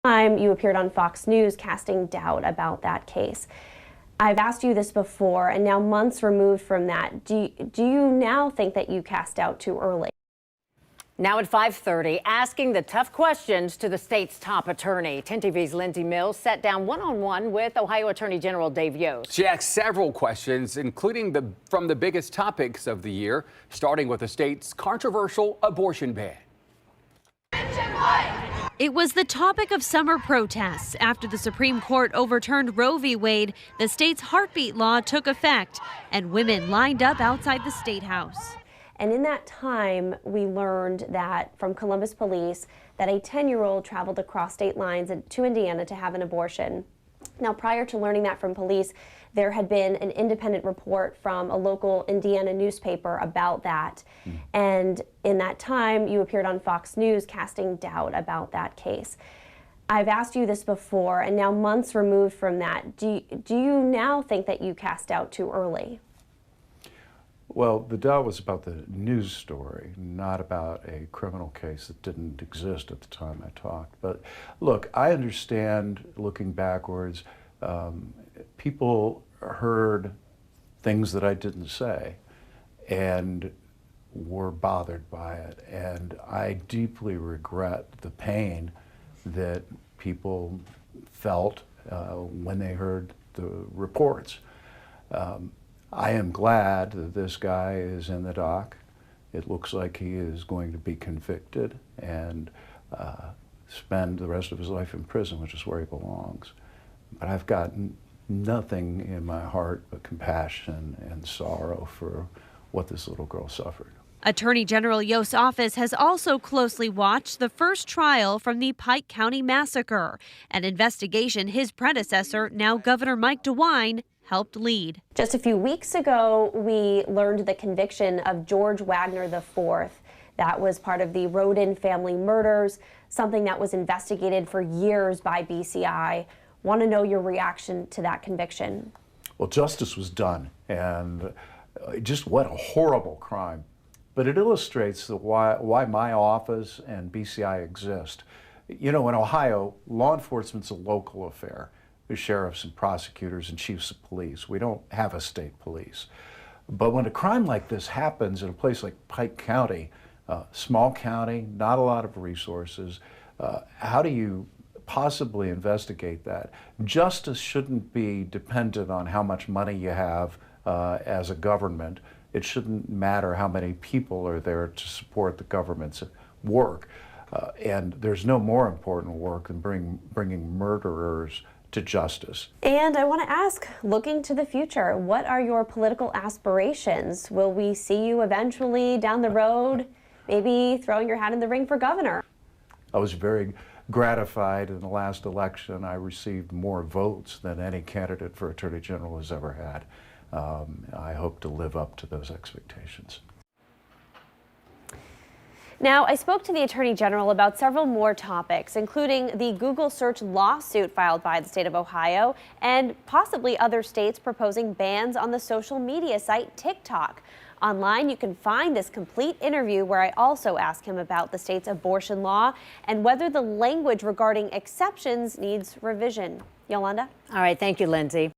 Time you appeared on Fox News casting doubt about that case. I've asked you this before, and now months removed from that, do you now think that you cast doubt too early? Now at 5:30, asking the tough questions to the state's top attorney. 10 TV's Lindsay Mills sat down one-on-one with Ohio Attorney General Dave Yost. She asked several questions, including from the biggest topics of the year, starting with the state's controversial abortion ban. It was the topic of summer protests. After the Supreme Court overturned Roe v. Wade, the state's heartbeat law took effect, and women lined up outside the State House. And in that time, we learned that from Columbus Police that a 10-year-old traveled across state lines to Indiana to have an abortion. Now, prior to learning that from police, there had been an independent report from a local Indiana newspaper about that. And in that time, you appeared on Fox News casting doubt about that case. I've asked you this before, and now months removed from that, do you now think that you cast doubt too early? Well, the doubt was about the news story, not about a criminal case that didn't exist at the time I talked. But look, I understand looking backwards, people heard things that I didn't say and were bothered by it. And I deeply regret the pain that people felt when they heard the reports. I am glad that this guy is in the dock. It looks like he is going to be convicted and spend the rest of his life in prison, which is where he belongs. But I've got nothing in my heart but compassion and sorrow for what this little girl suffered. Attorney General Yost's office has also closely watched the first trial from the Pike County Massacre, an investigation his predecessor, now Governor Mike DeWine, helped lead. Just a few weeks ago, we learned the conviction of George Wagner IV. That was part of the Rodin family murders, something that was investigated for years by BCI. Want to know your reaction to that conviction? Well, justice was done, and just what a horrible crime. But it illustrates why my office and BCI exist. You know, in Ohio, law enforcement's a local affair. There's sheriffs and prosecutors and chiefs of police. We don't have a state police. But when a crime like this happens in a place like Pike County, small county, not a lot of resources, how do you possibly investigate that? Justice shouldn't be dependent on how much money you have as a government. It shouldn't matter how many people are there to support the government's work. And there's no more important work than bringing murderers to justice. And I want to ask, looking to the future, what are your political aspirations? Will we see you eventually down the road, maybe throwing your hat in the ring for governor? I was very gratified in the last election. I received more votes than any candidate for Attorney General has ever had. I hope to live up to those expectations. Now, I spoke to the Attorney General about several more topics, including the Google search lawsuit filed by the state of Ohio and possibly other states proposing bans on the social media site TikTok. Online, you can find this complete interview where I also ask him about the state's abortion law and whether the language regarding exceptions needs revision. Yolanda? All right, thank you, Lindsay.